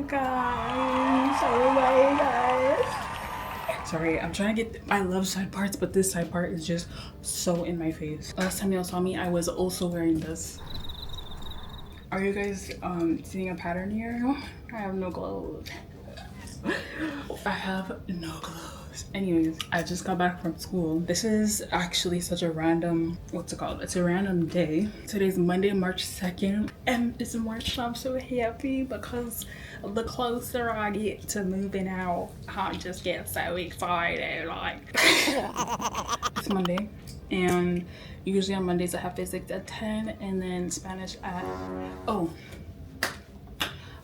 guys. Oh my gosh. Sorry, I'm trying to get, I love side parts, but this side part is just so in my face. Last time y'all saw me, I was also wearing this. Are you guys seeing a pattern here? I have no clothes. I have no clothes. Anyways, I just got back from school. This is actually such a random, what's it called? It's a random day. Today's Monday, March 2nd, and it's March. I'm so happy because the closer I get to moving out, I just get so excited. Like, it's Monday, and usually on Mondays I have physics at 10 and then Spanish at, oh,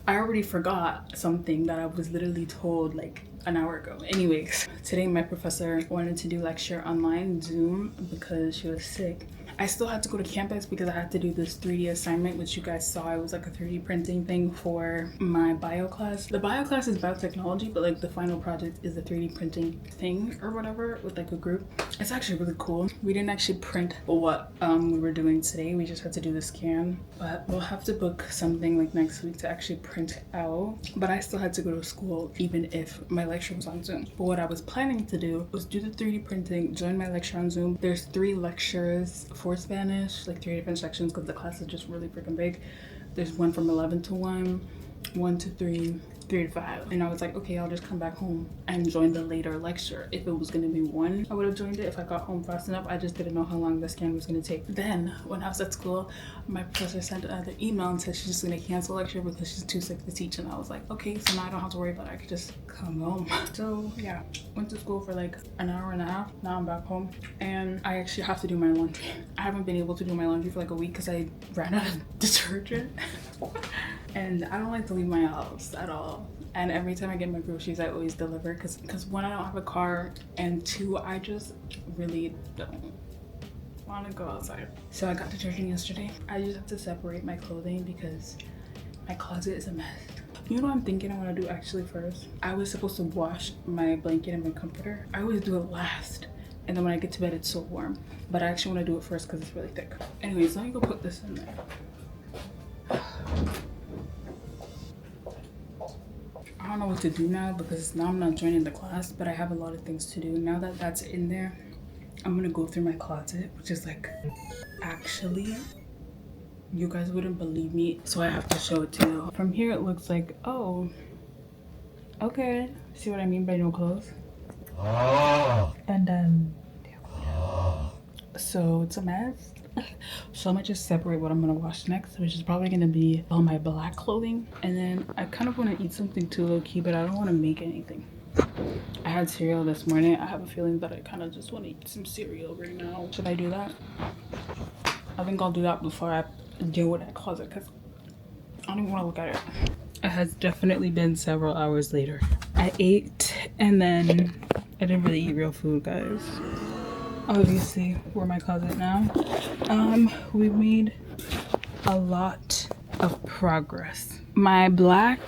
I already forgot something that I was literally told like an hour ago. Anyways, today my professor wanted to do lecture online Zoom because she was sick. I still had to go to campus because I had to do this 3D assignment, which you guys saw. It was like a 3D printing thing for my bio class. The bio class is biotechnology, but like the final project is a 3D printing thing or whatever with like a group. It's actually really cool. We didn't actually print what we were doing today. We just had to do the scan, but we'll have to book something like next week to actually print out. But I still had to go to school even if my lecture was on Zoom. But what I was planning to do was do the 3D printing, join my lecture on Zoom. There's 3 lectures for Spanish, like 3 different sections because the class is just really freaking big. There's one from 11 to 1, 1 to 3, 3 to 5. And I was like, okay, I'll just come back home and join the later lecture. If it was going to be 1, I would have joined it if I got home fast enough. I just didn't know how long the scan was going to take. Then when I was at school, my professor sent another email and said she's just going to cancel lecture because she's too sick to teach. And I was like, okay, so now I don't have to worry about it. I could just come home. So yeah, went to school for like an hour and a half. Now I'm back home and I actually have to do my laundry. I haven't been able to do my laundry for like a week because I ran out of detergent. And I don't like to leave my house at all. And every time I get my groceries, I always deliver because 1, I don't have a car, and 2, I just really don't want to go outside. So I got detergent yesterday. I just have to separate my clothing because my closet is a mess. You know what I'm thinking I want to do actually first? I was supposed to wash my blanket and my comforter. I always do it last. And then when I get to bed, it's so warm. But I actually want to do it first because it's really thick. Anyways, let me go put this in there. I don't know what to do now because now I'm not joining the class, but I have a lot of things to do. Now that that's in there, I'm gonna go through my closet, which is like, actually, you guys wouldn't believe me, so I have to show it to you. From here, it looks like, oh, okay. See what I mean by no clothes? And then, so it's a mess. So I'm gonna just separate what I'm gonna wash next, which is probably gonna be all my black clothing. And then I kind of want to eat something too low-key, but I don't want to make anything. I had cereal this morning. I have a feeling that I kind of just want to eat some cereal right now. Should I do that? I think I'll do that before I deal with that closet because I don't even want to look at it. It has definitely been several hours later. I ate and then I didn't really eat real food, guys. Obviously, we're in my closet now. We made a lot of progress. My black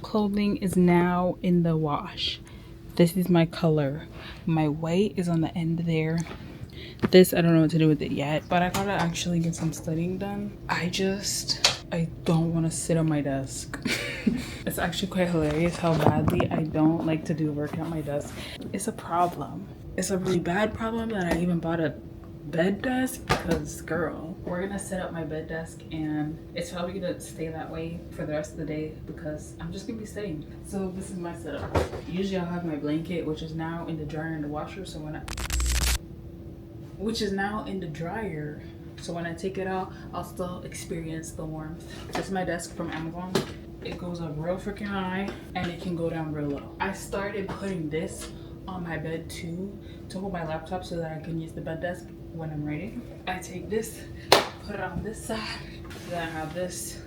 clothing is now in the wash. This is my color. My white is on the end there. This, I don't know what to do with it yet, but I gotta actually get some studying done. I don't want to sit on my desk. It's actually quite hilarious how badly I don't like to do work at my desk. It's a problem. It's a really bad problem that I even bought a bed desk because, girl, we're gonna set up my bed desk and it's probably gonna stay that way for the rest of the day because I'm just gonna be studying. So this is my setup. Usually I'll have my blanket, which is now in the dryer and the washer, so when I take it out, I'll still experience the warmth. This is my desk from Amazon. It goes up real freaking high and it can go down real low. I started putting this on my bed too to hold my laptop so that I can use the bed desk when I'm writing. I take this, put it on this side, then I have this,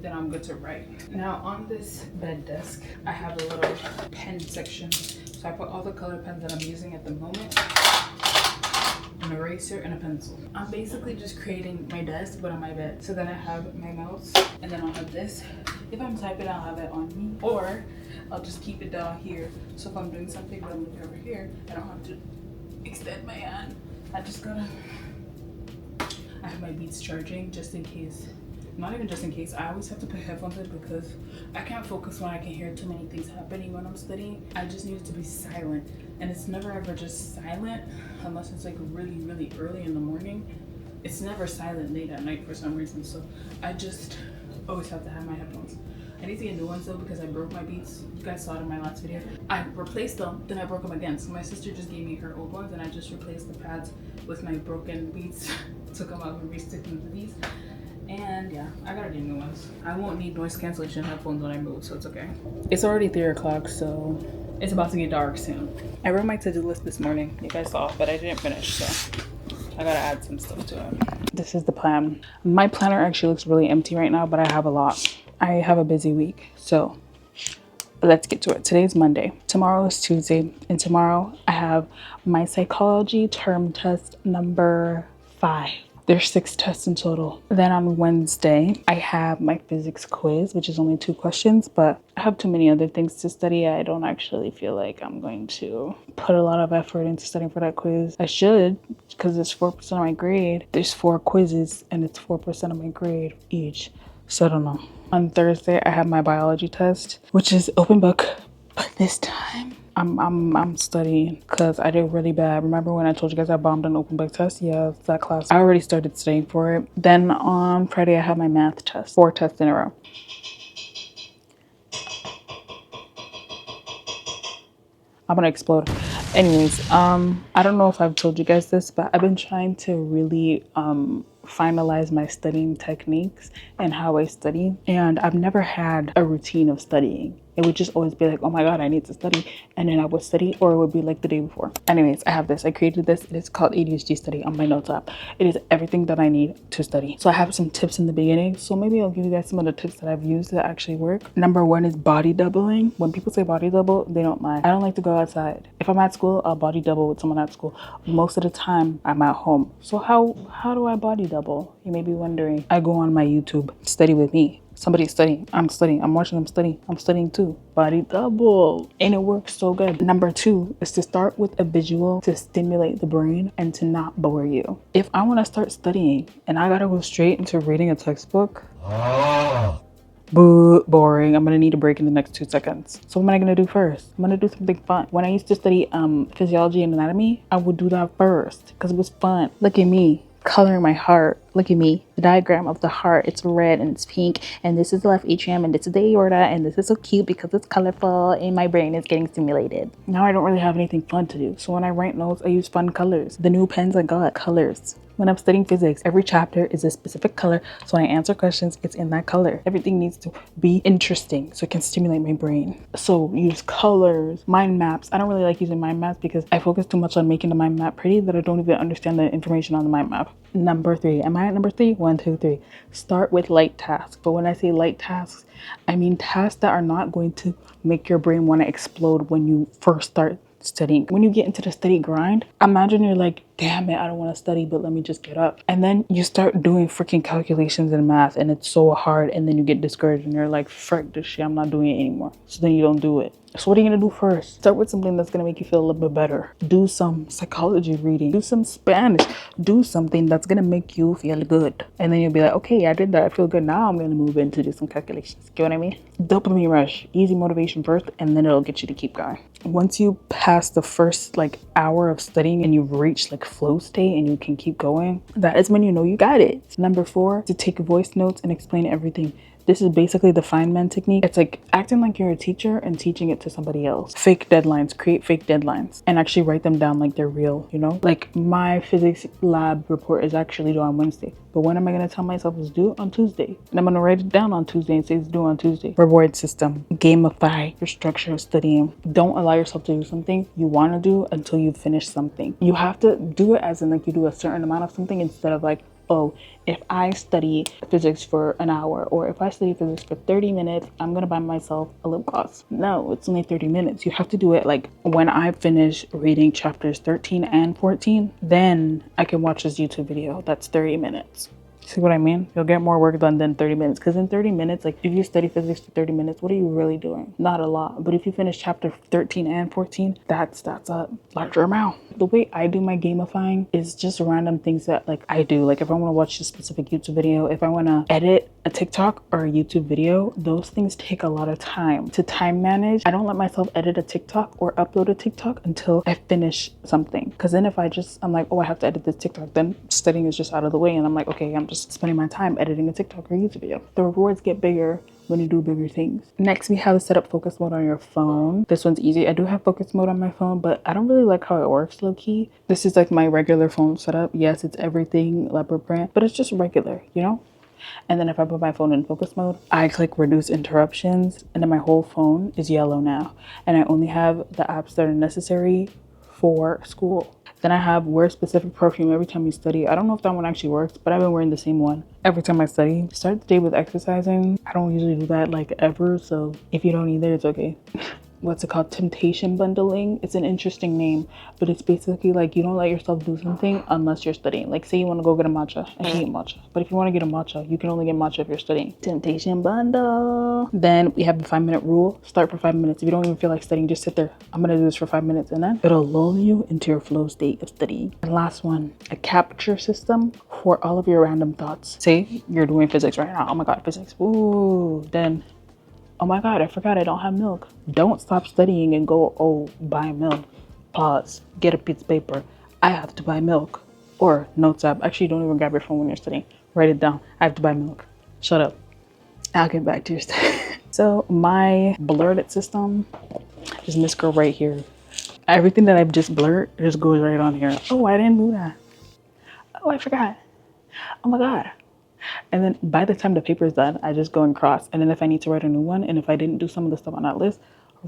then I'm good to write. Now on this bed desk, I have a little pen section. So I put all the color pens that I'm using at the moment, an eraser and a pencil. I'm basically just creating my desk but on my bed. So then I have my mouse and then I'll have this. If I'm typing, I'll have it on me, or I'll just keep it down here. So if I'm doing something but I'm looking over here, I don't have to extend my hand. I have my Beats charging just in case not even just in case, I always have to put headphones in because I can't focus when I can hear too many things happening when I'm studying. I just need it to be silent, and it's never ever just silent unless it's like really, really early in the morning. It's never silent late at night for some reason, so I just always have to have my headphones. I need to get new ones though because I broke my Beats. You guys saw it in my last video. I replaced them, then I broke them again. So my sister just gave me her old ones and I just replaced the pads with my broken Beats. Took them out and resticked them to these. And yeah, I gotta get new ones. I won't need noise cancellation headphones when I move, so it's okay. It's already 3 o'clock, so it's about to get dark soon. I wrote my to-do list this morning. You guys saw, but I didn't finish, so I gotta add some stuff to it. This is the plan. My planner actually looks really empty right now, but I have a lot. I have a busy week, so let's get to it. Today's Monday. Tomorrow is Tuesday, and tomorrow I have my psychology term test number 5. There's 6 tests in total. Then on Wednesday, I have my physics quiz, which is only 2 questions, but I have too many other things to study. I don't actually feel like I'm going to put a lot of effort into studying for that quiz. I should, because it's 4% of my grade. There's 4 quizzes, and it's 4% of my grade each. So I don't know. On Thursday, I have my biology test, which is open book, but this time I'm studying because I did really bad. Remember when I told you guys I bombed an open book test? Yeah, it's that class. I already started studying for it. Then on Friday, I have my math test. 4 tests in a row. I'm gonna explode. Anyways, I don't know if I've told you guys this, but I've been trying to really finalize my studying techniques and how I study, and I've never had a routine of studying. It would just always be like, oh my god, I need to study, and then I would study, or it would be like the day before. Anyways, I have this. I created this. It is called ADHD Study on my notes app. It is everything that I need to study. So I have some tips in the beginning. So maybe I'll give you guys some of the tips that I've used that actually work. Number 1 is body doubling. When people say body double, they don't lie. I don't like to go outside. If I'm at school, I'll body double with someone at school. Most of the time, I'm at home. So how do I body double? You may be wondering. I go on my YouTube, study with me. Somebody's studying, I'm studying, I'm watching them study, I'm studying too. Body double. And it works so good. Number 2 is to start with a visual to stimulate the brain and to not bore you. If I want to start studying and I gotta go straight into reading a textbook, boring. I'm gonna need a break in the next 2 seconds. So what am I gonna do first? I'm gonna do something fun. When I used to study physiology and anatomy, I would do that first because it was fun. Look at me. Coloring my heart. Look at me. The diagram of the heart. It's red and it's pink, and this is the left atrium, and this is the aorta, and this is so cute because it's colorful and my brain is getting stimulated. Now I don't really have anything fun to do, so when I write notes, I use fun colors. The new pens I got, colors. When I'm studying physics, every chapter is a specific color, so when I answer questions, it's in that color. Everything needs to be interesting so it can stimulate my brain. So use colors, mind maps. I don't really like using mind maps because I focus too much on making the mind map pretty that I don't even understand the information on the mind map. Number 3. Am I at number 3? 1, 2, 3. Start with light tasks. But when I say light tasks, I mean tasks that are not going to make your brain want to explode when you first start studying. When you get into the study grind, imagine you're like, damn it, I don't want to study, but let me just get up. And then you start doing freaking calculations in math and it's so hard, and then you get discouraged and you're like, frick this shit, I'm not doing it anymore. So then you don't do it. So what are you gonna do first? Start with something that's gonna make you feel a little bit better. Do some psychology reading, do some Spanish, do something that's gonna make you feel good. And then you'll be like, okay, I did that, I feel good. Now I'm gonna move in to do some calculations. Get what I mean? Dopamine rush, easy motivation first, and then it'll get you to keep going. Once you pass the first hour of studying and you've reached flow state and you can keep going, that is when you know you got it. Number 4, to take voice notes and explain everything. This is basically the Feynman technique. It's like acting like you're a teacher and teaching it to somebody else. Fake deadlines, create fake deadlines and actually write them down like they're real, you know? Like my physics lab report is actually due on Wednesday. But when am I going to tell myself it's due? On Tuesday. And I'm going to write it down on Tuesday and say it's due on Tuesday. Reward system. Gamify your structure of studying. Don't allow yourself to do something you want to do until you finish something. You have to do it as in you do a certain amount of something instead of oh, if I study physics for an hour or if I study physics for 30 minutes, I'm going to buy myself a lip gloss. No, it's only 30 minutes. You have to do it when I finish reading chapters 13 and 14, then I can watch this YouTube video. That's 30 minutes. See what I mean? You'll get more work done than 30 minutes. Because in 30 minutes, like if you study physics for 30 minutes, what are you really doing? Not a lot. But if you finish chapter 13 and 14, that's a larger amount. The way I do my gamifying is just random things that like I do. Like if I want to watch a specific YouTube video, if I want to edit a TikTok or a YouTube video, those things take a lot of time to time manage. I don't let myself edit a TikTok or upload a TikTok until I finish something. Because then if I'm like, oh, I have to edit this TikTok, then studying is just out of the way. And I'm like, okay, I'm just spending my time editing a TikTok or YouTube video. The rewards get bigger when you do bigger things. Next, we have set up focus mode on your phone. This one's easy. I do have focus mode on my phone, but I don't really like how it works low key. This is like my regular phone setup. Yes, it's everything leopard print, but it's just regular, you know? And then if I put my phone in focus mode, I click reduce interruptions, and then my whole phone is yellow now. And I only have the apps that are necessary for school. Then I have wear specific perfume every time you study. I don't know if that one actually works, but I've been wearing the same one every time I study. Start the day with exercising. I don't usually do that like ever, so if you don't either, it's okay. What's it called? Temptation bundling. It's an interesting name, but it's basically like you don't let yourself do something unless you're studying. Like say you want to go get a matcha. I hate matcha, but if you want to get a matcha, you can only get matcha if you're studying. Temptation bundle. Then we have the 5-minute rule. Start for 5 minutes. If you don't even feel like studying, just sit there. I'm gonna do this for 5 minutes, and then it'll lull you into your flow state of studying. And last one, a capture system for all of your random thoughts. Say you're doing physics right now. Oh my god, physics. Ooh. Then oh my god, I forgot I don't have milk. Don't stop studying and go, oh, buy milk. Pause. Get a piece of paper. I have to buy milk. Or notes app. Actually, don't even grab your phone when you're studying. Write it down. I have to buy milk. Shut up. I'll get back to your study. So my blurred system is this girl right here. Everything that I've just blurred just goes right on here. Oh, I didn't do that. Oh, I forgot. Oh my god. And then by the time the paper is done, I just go and cross. And then if I need to write a new one, and if I didn't do some of the stuff on that list,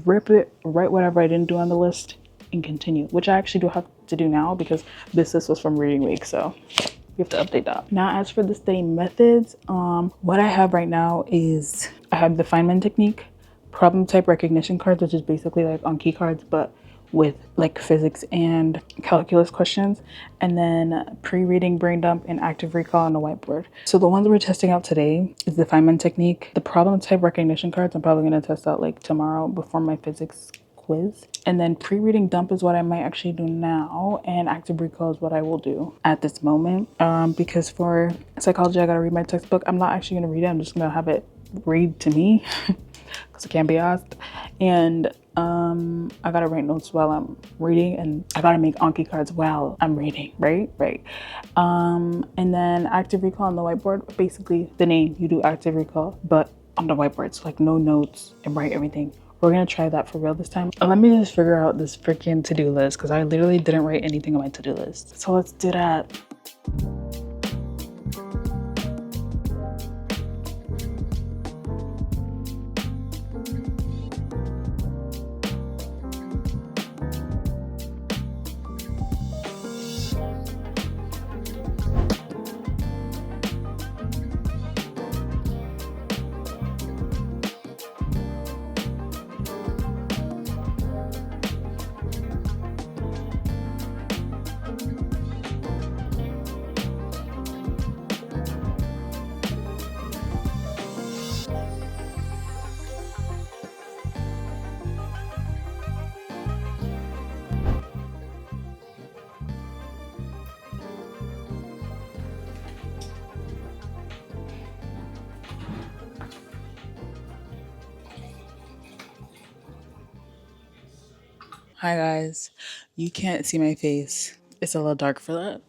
rip it, write whatever I didn't do on the list, and continue. Which I actually do have to do now because this list was from reading week, so you have to update that. Now, as for the study methods, what I have right now is I have the Feynman technique, problem type recognition cards, which is basically like on key cards, but with like physics and calculus questions, and then pre-reading, brain dump, and active recall on the whiteboard. So the ones we're testing out today is the Feynman technique. The problem type recognition cards I'm probably going to test out like tomorrow before my physics quiz. And then pre-reading dump is what I might actually do now, and active recall is what I will do at this moment. Because for psychology I gotta read my textbook. I'm not actually gonna read it, I'm just gonna have it read to me because it can't be asked. And I gotta write notes while I'm reading, and I gotta make Anki cards while I'm reading, right? And then active recall on the whiteboard, basically the name, you do active recall, but on the whiteboard, so like no notes and write everything. We're gonna try that for real this time. Let me just figure out this freaking to-do list because I literally didn't write anything on my to-do list. So let's do that. Hi guys, you can't see my face. It's a little dark for that.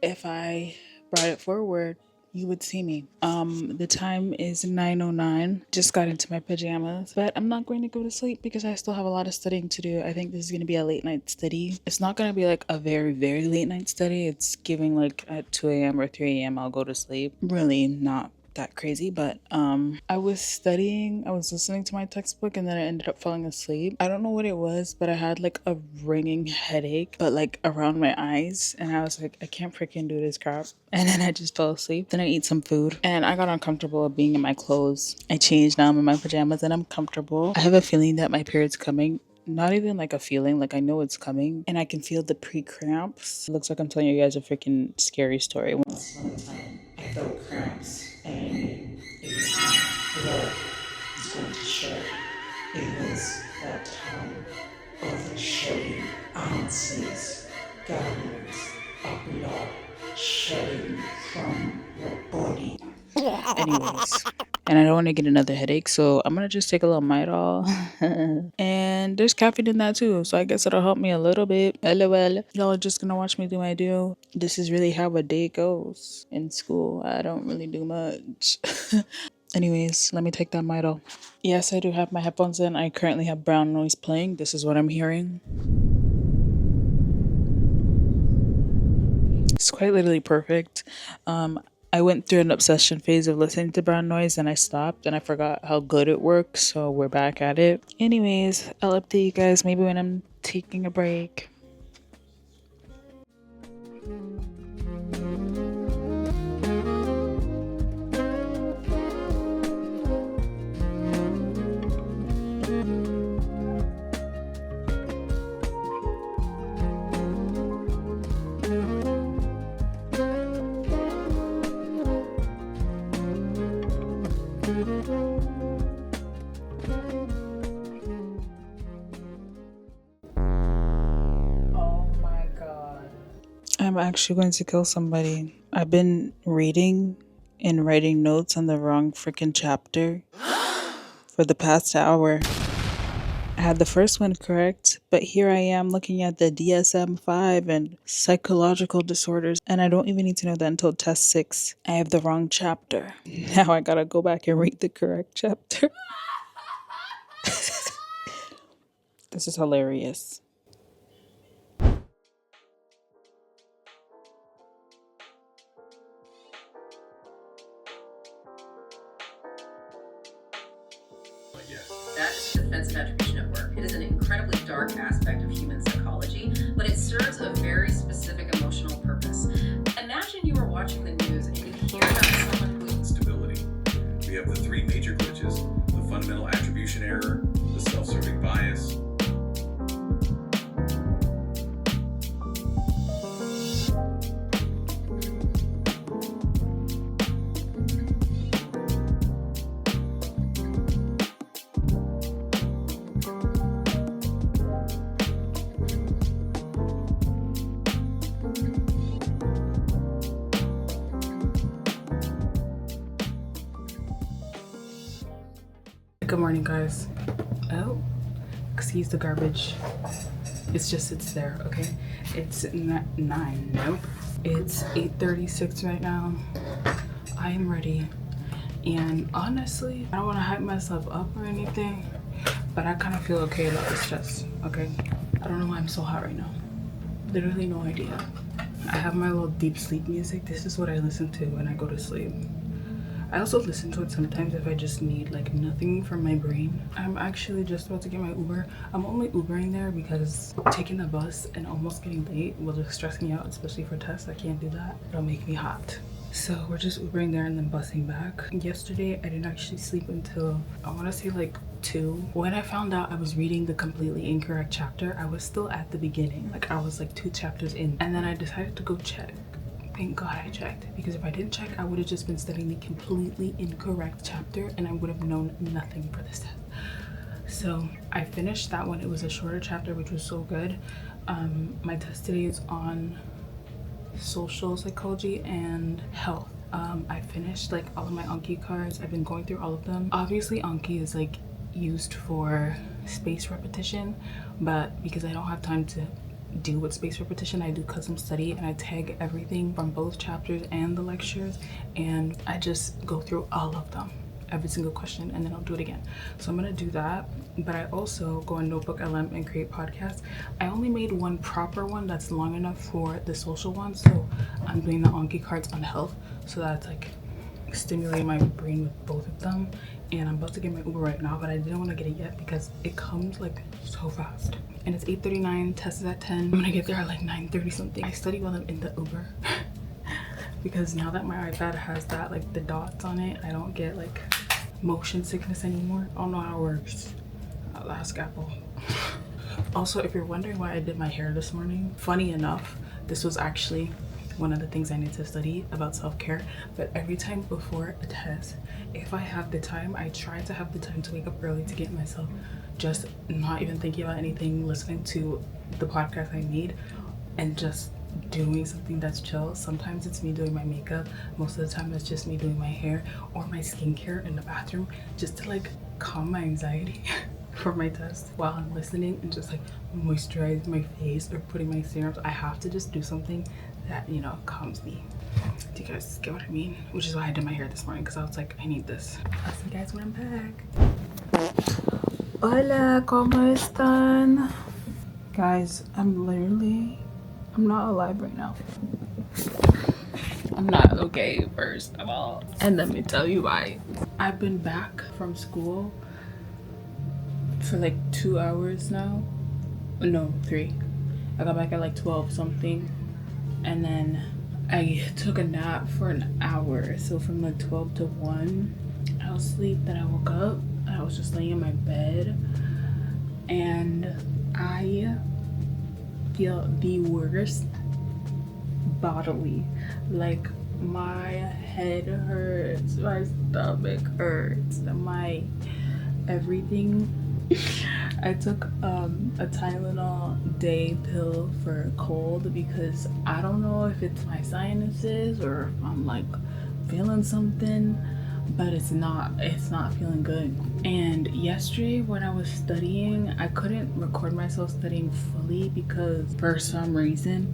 If I brought it forward, you would see me. The time is 9:09. Just got into my pajamas, but I'm not going to go to sleep because I still have a lot of studying to do. I think this is going to be a late night study. It's not going to be like a very, very late night study. It's giving like at 2 a.m. or 3 a.m. I'll go to sleep. Really not that crazy, but I was studying, I was listening to my textbook, and then I ended up falling asleep. I don't know what it was, but I had like a ringing headache, but like around my eyes, and I was like, I can't freaking do this crap. And then I just fell asleep. Then I ate some food and I got uncomfortable being in my clothes. I changed, now I'm in my pajamas and I'm comfortable. I have a feeling that my period's coming not even like a feeling, like I know it's coming and I can feel the pre-cramps. It looks like I'm telling you guys a freaking scary story. Once upon a time, I felt cramps and it was blood was going to shed. It was that time of shedding ounces, gallons of blood shedding from your body. Anyways, and I don't want to get another headache, so I'm gonna just take a little Midol. And there's caffeine in that too, so I guess it'll help me a little bit. LOL. Y'all are just gonna watch me do my do. This is really how a day goes in school. I don't really do much. Anyways, let me take that Midol. Yes, I do have my headphones in. I currently have brown noise playing. This is what I'm hearing. It's quite literally perfect. I went through an obsession phase of listening to brown noise and I stopped and I forgot how good it works, so we're back at it. Anyways, I'll update you guys maybe when I'm taking a break. I'm actually going to kill somebody. I've been reading and writing notes on the wrong freaking chapter for the past hour. I had the first one correct, but here I am looking at the DSM-5 and psychological disorders, and I don't even need to know that until test 6. I have the wrong chapter. Now I gotta go back and read the correct chapter. This is hilarious. That's defensive attribution at work. It is an incredibly dark aspect of human psychology, but it serves a very specific emotional purpose. Imagine you were watching the news and you hear about someone who... Stability. We have the 3 major glitches: the fundamental attribution error, the self-serving bias. Good morning, guys. Oh, excuse the garbage. It's there, okay? It's 9. Nope. It's 8:36 right now. I am ready. And honestly, I don't want to hype myself up or anything, but I kind of feel okay about the stress, okay? I don't know why I'm so hot right now. Literally no idea. I have my little deep sleep music. This is what I listen to when I go to sleep. I also listen to it sometimes if I just need like nothing from my brain. I'm actually just about to get my Uber. I'm only Ubering there because taking the bus and almost getting late will just stress me out, especially for tests. I can't do that. It'll make me hot. So we're just Ubering there and then busing back. Yesterday, I didn't actually sleep until, I want to say like 2. When I found out I was reading the completely incorrect chapter, I was still at the beginning. Like I was like 2 chapters in, and then I decided to go check. Thank God I checked, because if I didn't check, I would have just been studying the completely incorrect chapter and I would have known nothing for this test. So I finished that one. It was a shorter chapter, which was so good. My test today is on social psychology and health. I finished like all of my Anki cards. I've been going through all of them. Obviously Anki is like used for space repetition, but because I don't have time to do with space repetition, I do custom study and I tag everything from both chapters and the lectures, and I just go through all of them, every single question, and then I'll do it again. So I'm gonna do that, but I also go on Notebook LM and create podcasts. I only made one proper one that's long enough for the social one, so I'm doing the Anki cards on health, so that's like stimulating my brain with both of them. And I'm about to get my Uber right now, but I didn't want to get it yet because it comes like so fast. And it's 8:39, test is at 10. I'm gonna get there at like 9:30 something. I study while I'm in the Uber because now that my iPad has that like the dots on it, I don't get like motion sickness anymore. I don't know how it works. I'll ask Apple. Also, if you're wondering why I did my hair this morning, funny enough, this was actually one of the things I need to study about self-care. But every time before a test, if I have the time, I try to have the time to wake up early to get myself just not even thinking about anything, listening to the podcast I need, and just doing something that's chill. Sometimes it's me doing my makeup, most of the time it's just me doing my hair or my skincare in the bathroom, just to like calm my anxiety for my test while I'm listening, and just like moisturize my face or putting my serums. I have to just do something that, you know, calms me. Do you guys get what I mean? Which is why I did my hair this morning, because I was like, I need this. I'll see you guys when I'm back. Hola, ¿cómo están? Guys, I'm not alive right now. I'm not okay, first of all. And let me tell you why. I've been back from school for like 2 hours now. No, 3. I got back at like 12 something. And then I took a nap for an hour. So from like 12 to 1, I was asleep. Then I woke up. I was just laying in my bed. And I feel the worst bodily. Like my head hurts, my stomach hurts, my everything. I took a Tylenol day pill for a cold because I don't know if it's my sinuses or if I'm like feeling something, but it's not feeling good. And yesterday when I was studying, I couldn't record myself studying fully because for some reason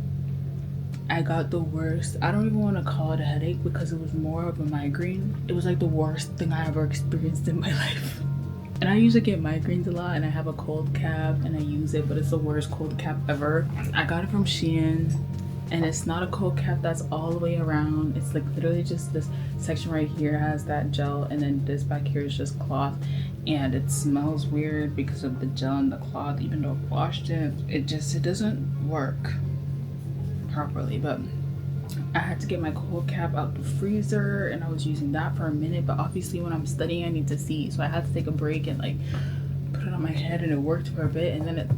I got the worst, I don't even want to call it a headache because it was more of a migraine. It was like the worst thing I ever experienced in my life. And I usually get migraines a lot, and I have a cold cap and I use it, but it's the worst cold cap ever. I got it from Shein, and it's not a cold cap that's all the way around. It's like literally just this section right here has that gel, and then this back here is just cloth. And it smells weird because of the gel and the cloth. Even though I washed it, it doesn't work properly. But I had to get my cold cap out the freezer, and I was using that for a minute, but obviously when I'm studying I need to see, so I had to take a break and like put it on my head, and it worked for a bit, and then it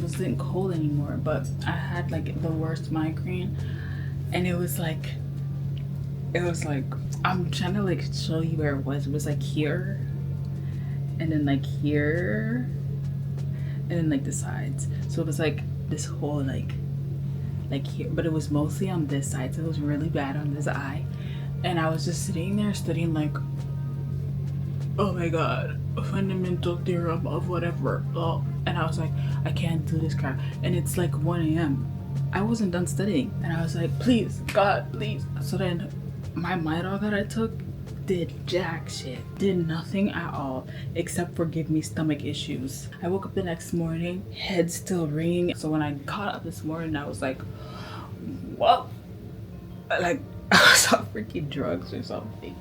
wasn't cold anymore. But I had like the worst migraine, and it was like I'm trying to like show you where it was like here, and then like here, and then like the sides. So it was like this whole like here, but it was mostly on this side, so it was really bad on this eye. And I was just sitting there studying like, oh my god, fundamental theorem of whatever, and I was like, I can't do this crap. And it's like 1 a.m. I wasn't done studying, and I was like, please God, please. So then my Midol that I took did jack shit, did nothing at all except for give me stomach issues. I woke up the next morning, head still ringing. So when I got up this morning, I was like, whoa, like I was on freaking drugs or something.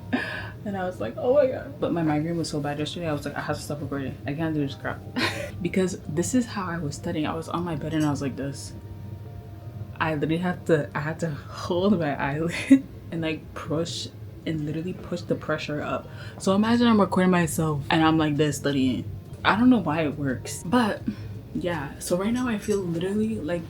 And I was like, oh my god. But my migraine was so bad yesterday, I was like, I have to stop recording. I can't do this crap. Because this is how I was studying. I was on my bed and I was like this. I literally had to hold my eyelid and like push and literally push the pressure up. So imagine I'm recording myself and I'm like this studying. I don't know why it works, but yeah. So right now I feel literally like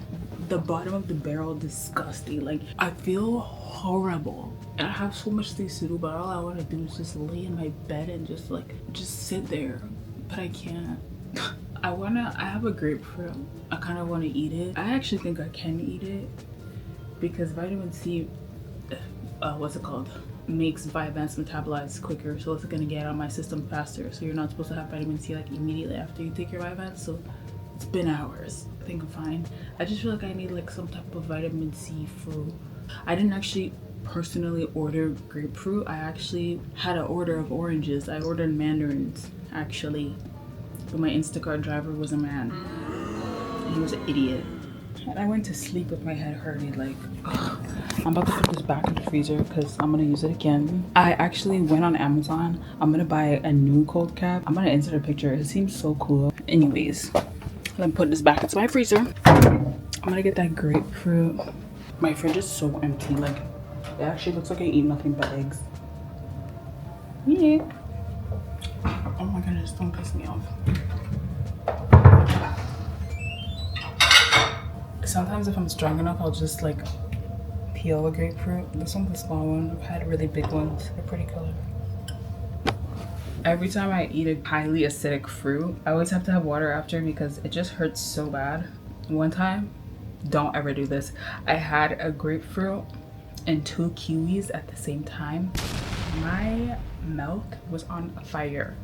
the bottom of the barrel, disgusting. Like I feel horrible, and I have so much things to do, but all I want to do is just lay in my bed and just sit there, but I can't. I have a grapefruit. I kind of want to eat it. I actually think I can eat it because vitamin C, what's it called, makes vitamins metabolize quicker, so it's gonna get out of my system faster. So you're not supposed to have vitamin C like immediately after you take your vitamins. So it's been hours. I think I'm fine. I just feel like I need like some type of vitamin C fruit. I didn't actually personally order grapefruit. I actually had an order of oranges. I ordered mandarins actually, but my Instacart driver was a man. He was an idiot. And I went to sleep with my head hurting. Like, ugh. I'm about to put this back in the freezer because I'm gonna use it again. I actually went on Amazon. I'm gonna buy a new cold cap. I'm gonna insert a picture. It seems so cool. Anyways, let me put this back into my freezer. I'm gonna get that grapefruit. My fridge is so empty. Like, it actually looks like I eat nothing but eggs. Yeah. Oh my goodness, don't piss me off. Sometimes if I'm strong enough, I'll just like peel a grapefruit. This one's a small one. I've had really big ones. They're pretty color. Every time I eat a highly acidic fruit, I always have to have water after because it just hurts so bad. One time, don't ever do this, I had a grapefruit and 2 kiwis at the same time. My mouth was on fire.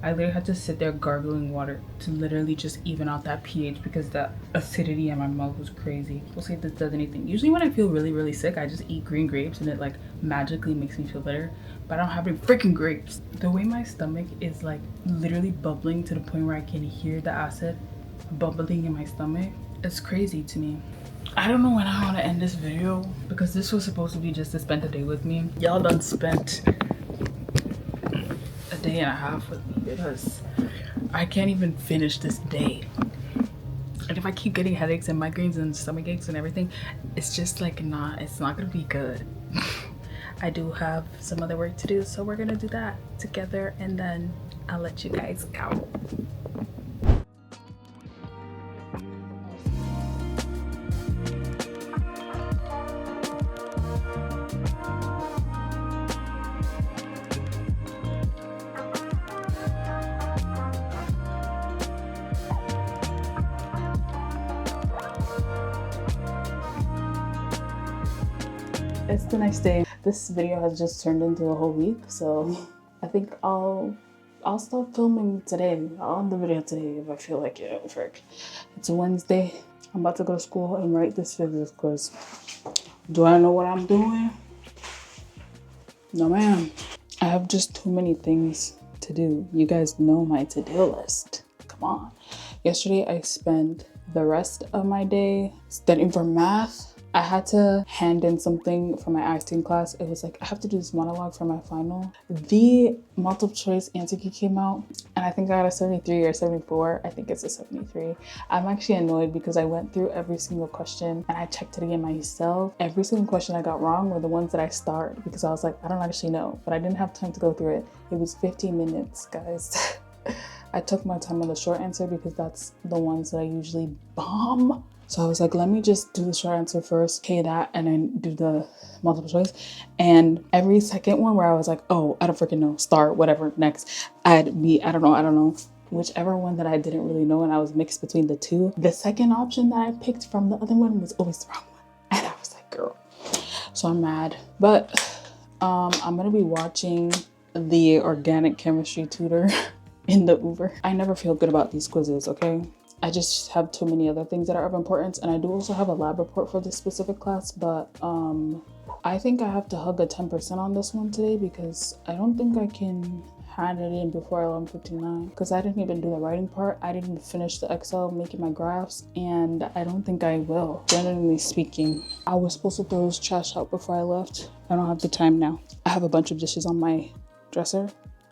I literally had to sit there gargling water to literally just even out that pH because the acidity in my mouth was crazy. We'll see if this does anything. Usually when I feel really sick, I just eat green grapes and it like magically makes me feel better. But I don't have any freaking grapes. The way my stomach is like literally bubbling to the point where I can hear the acid bubbling in my stomach, it's crazy to me. I don't know when I want to end this video because this was supposed to be just to spend the day with me. Y'all done spent a day and a half with me because I can't even finish this day. And if I keep getting headaches and migraines and stomach aches and everything, it's just like it's not gonna be good. I do have some other work to do, so we're gonna do that together and then I'll let you guys go. It's the next day. This video has just turned into a whole week, so I think I'll stop filming today. I'll end the video today if I feel like it. Frick. It's a Wednesday. I'm about to go to school and write this physics quiz. Do I know what I'm doing? No, ma'am. I have just too many things to do. You guys know my to-do list. Come on. Yesterday, I spent the rest of my day studying for math. I had to hand in something for my acting class. It was like, I have to do this monologue for my final. The multiple choice answer key came out and I think I got a 73 or 74. I think it's a 73. I'm actually annoyed because I went through every single question and I checked it again myself. Every single question I got wrong were the ones that I starred because I was like, I don't actually know, but I didn't have time to go through it. It was 15 minutes, guys. I took my time on the short answer because that's the ones that I usually bomb. So I was like, let me just do the short answer first, okay, that, and then do the multiple choice. And every second one where I was like, oh, I don't freaking know, start, whatever, next, I'd be, I don't know. Whichever one that I didn't really know and I was mixed between the two, the second option that I picked from the other one was always the wrong one. And I was like, girl. So I'm mad. But I'm gonna be watching the organic chemistry tutor in the Uber. I never feel good about these quizzes, okay? I just have too many other things that are of importance, and I do also have a lab report for this specific class, but I think I have to hug a 10% on this one today because I don't think I can hand it in before 11:59 because I didn't even do the writing part. I didn't finish the Excel making my graphs, and I don't think I will. Generally speaking, I was supposed to throw this trash out before I left. I don't have the time now. I have a bunch of dishes on my dresser,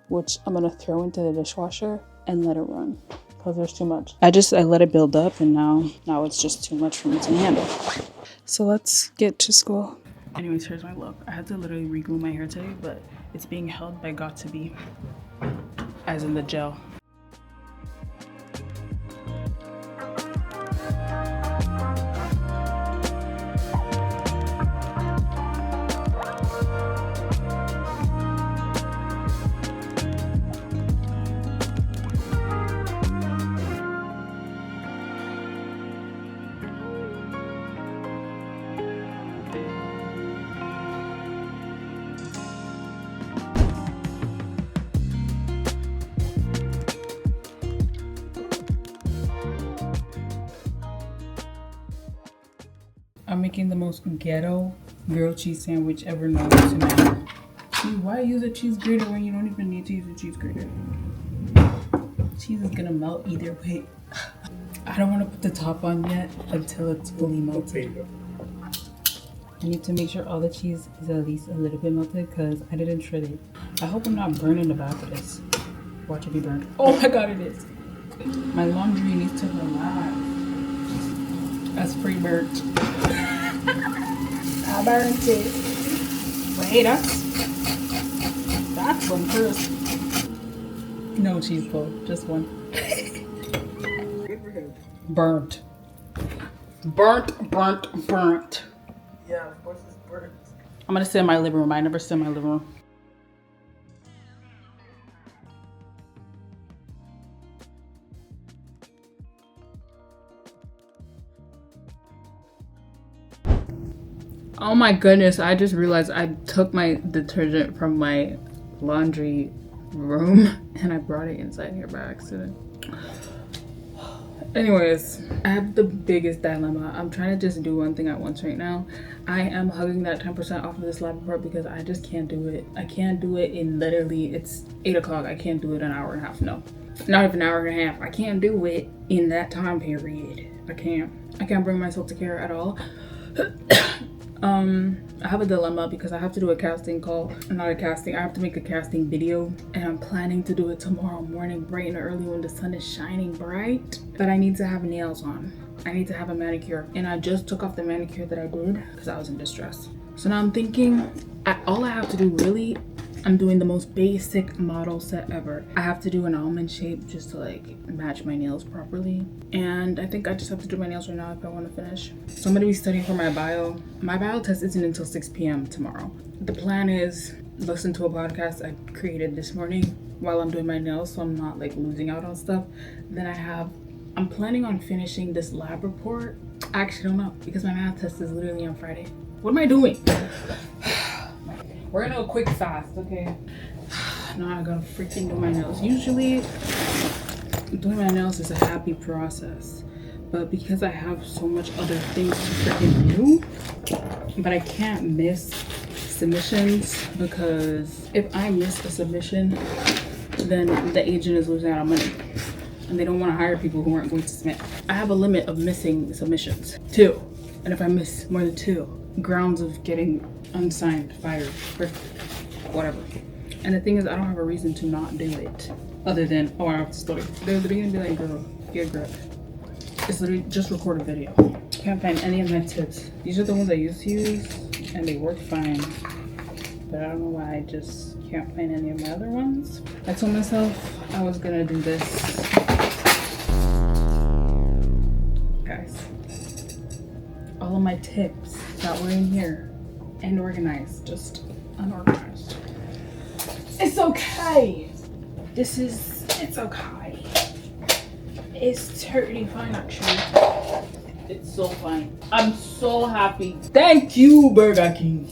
which I'm gonna throw into the dishwasher and let it run. Because there's too much. I let it build up and now it's just too much for me to handle. So let's get to school. Anyways, here's my look. I had to literally reglue my hair today, but it's being held by Got2b, as in the gel. I'm making the most ghetto grilled cheese sandwich ever known to man. Why use a cheese grater when you don't even need to use a cheese grater? Cheese is gonna melt either way. I don't want to put the top on yet until it's fully melted. I need to make sure all the cheese is at least a little bit melted because I didn't shred it. I hope I'm not burning the back of this. Watch it be burned. Oh my god, it is. My laundry needs to relax. That's pretty burnt. I burnt it. Wait, that's one first. No cheese pull, just one. Burnt. Burnt, burnt, burnt. Yeah, of course it's burnt. I'm gonna sit in my living room. I never sit in my living room. Oh my goodness, I just realized I took my detergent from my laundry room and I brought it inside here by accident. Anyways, I have the biggest dilemma. I'm trying to just do one thing at once right now. I am hugging that 10% off of this lab report because I just can't do it. I can't do it in literally, it's 8 o'clock. I can't do it in an hour and a half. No, not even an hour and a half. I can't do it in that time period. I can't bring myself to care at all. I have a dilemma because I have to do a casting call. Not a casting, I have to make a casting video and I'm planning to do it tomorrow morning bright and early when the sun is shining bright. But I need to have nails on. I need to have a manicure and I just took off the manicure that I did because I was in distress. So now I'm thinking all I have to do really, I'm doing the most basic model set ever. I have to do an almond shape just to like match my nails properly. And I think I just have to do my nails right now if I want to finish. So I'm gonna be studying for my bio. My bio test isn't until 6 p.m. tomorrow. The plan is listen to a podcast I created this morning while I'm doing my nails so I'm not like losing out on stuff. Then I'm planning on finishing this lab report. I actually don't know because my math test is literally on Friday. What am I doing? We're gonna go quick fast, okay? Now I gotta freaking do my nails. Usually, doing my nails is a happy process, but because I have so much other things to freaking do, but I can't miss submissions because if I miss a submission, then the agent is losing out on money, and they don't want to hire people who aren't going to submit. I have a limit of missing submissions, 2, and if I miss more than 2, grounds of getting unsigned, fired, whatever. And the thing is, I don't have a reason to not do it other than, oh, I have to study. They're gonna be like, girl, get a grip. It's literally just record a video. Can't find any of my tips. These are the ones I used to use and they work fine. But I don't know why I just can't find any of my other ones. I told myself I was gonna do this. Guys, all of my tips that were in here and organized, just unorganized. It's okay. It's okay. It's totally fine actually. It's so fine. I'm so happy. Thank you, Burger King.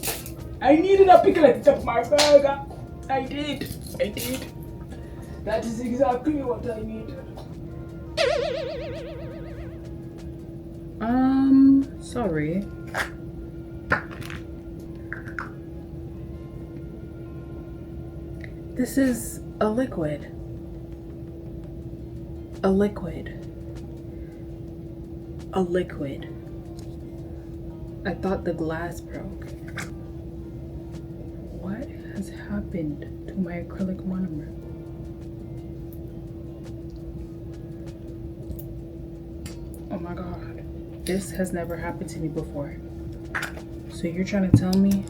I needed a pickle of my burger. I did. That is exactly what I needed. Sorry. This is a liquid. A liquid. I thought the glass broke. What has happened to my acrylic monomer? Oh my god. This has never happened to me before. So you're trying to tell me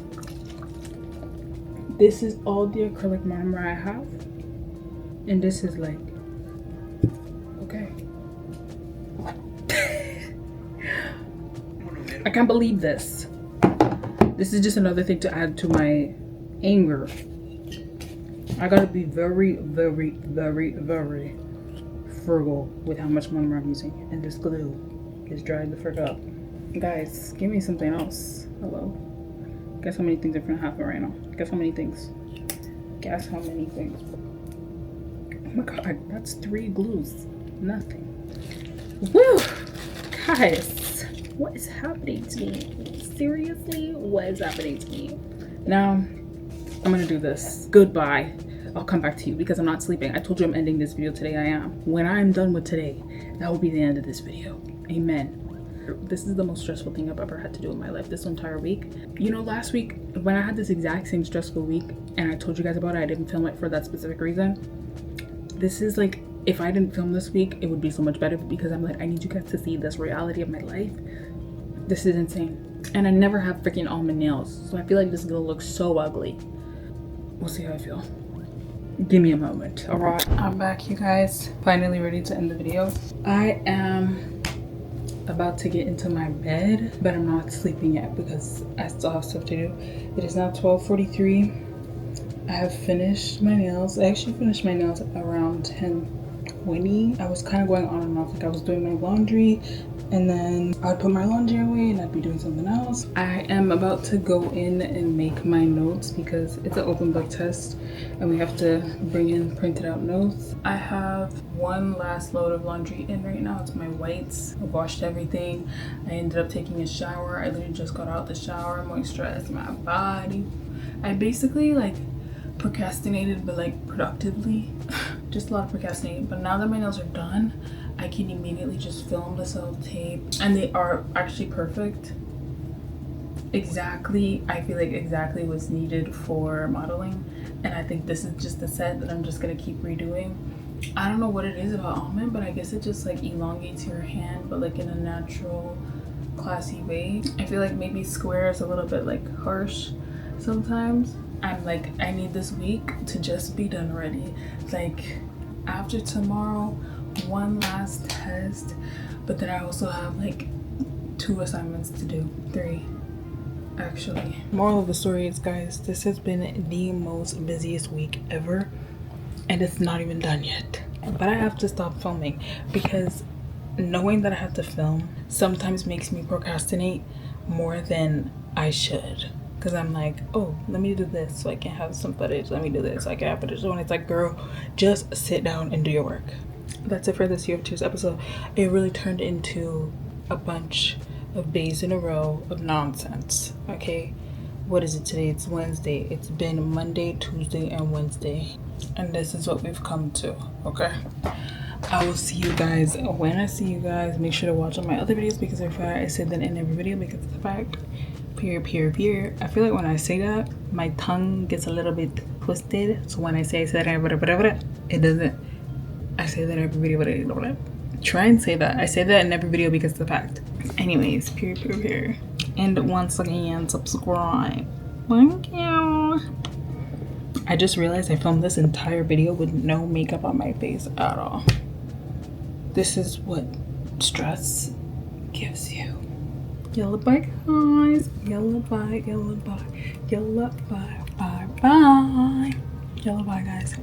this is all the acrylic monomer I have? And this is like, okay. I can't believe this. This is just another thing to add to my anger. I gotta be very, very, very, very frugal with how much monomer I'm using. And this glue is drying the frick up. Guys, give me something else. Hello. Guess how many things are gonna happen right now? Guess how many things? Guess how many things? Oh my god, that's 3 glues. Nothing. Woo! Guys, what is happening to me? Seriously, what is happening to me? Now, I'm gonna do this. Goodbye. I'll come back to you because I'm not sleeping. I told you I'm ending this video today. I am. When I'm done with today, that will be the end of this video. Amen. This is the most stressful thing I've ever had to do in my life this entire week. You know, last week when I had this exact same stressful week and I told you guys about it, I didn't film it for that specific reason. This is like, if I didn't film this week, it would be so much better because I'm like, I need you guys to see this reality of my life. This is insane. And I never have freaking almond nails, so I feel like this is gonna look so ugly. We'll see how I feel. Give me a moment. All right, I'm back, you guys. Finally ready to end the video. I am about to get into my bed, but I'm not sleeping yet because I still have stuff to do. It is now 12:43. I have finished my nails. I actually finished my nails around 10:20. I was kind of going on and off, like I was doing my laundry and then I'd put my laundry away and I'd be doing something else. I am about to go in and make my notes because it's an open book test and we have to bring in printed out notes. I have one last load of laundry in right now. It's my whites. I washed everything. I ended up taking a shower. I literally just got out the shower, moisturized my body. I basically like procrastinated, but like productively. Just a lot of procrastinating. But now that my nails are done, I can immediately just film the self-tape and they are actually perfect. Exactly, I feel like exactly what's needed for modeling. And I think this is just a set that I'm just gonna keep redoing. I don't know what it is about Ahlannn, but I guess it just like elongates your hand, but like in a natural, classy way. I feel like maybe square is a little bit like harsh sometimes. I'm like, I need this week to just be done already. Like after tomorrow, one last test, but then I also have like 2 assignments to do, 3 actually. Moral of the story is, guys, this has been the most busiest week ever and it's not even done yet. But I have to stop filming because knowing that I have to film sometimes makes me procrastinate more than I should. Because I'm like, oh, let me do this so I can have some footage. Let me do this so I can have footage. So when it's like, girl, just sit down and do your work. That's it for this UofT's episode. It really turned into a bunch of days in a row of nonsense. Okay, what is it today? It's Wednesday. It's been Monday, Tuesday, and Wednesday. And this is what we've come to, okay? I will see you guys when I see you guys. Make sure to watch all my other videos because I said that in every video because it's a fact. Period. I feel like when I say that, my tongue gets a little bit twisted. So when I say that, it doesn't. I say that every video. Try and say that. I say that in every video because it's a fact. Anyways, period. And once again, subscribe. Thank you. I just realized I filmed this entire video with no makeup on my face at all. This is what stress gives you. Yellow bye, guys. Yellow bye. Yellow bye, guys.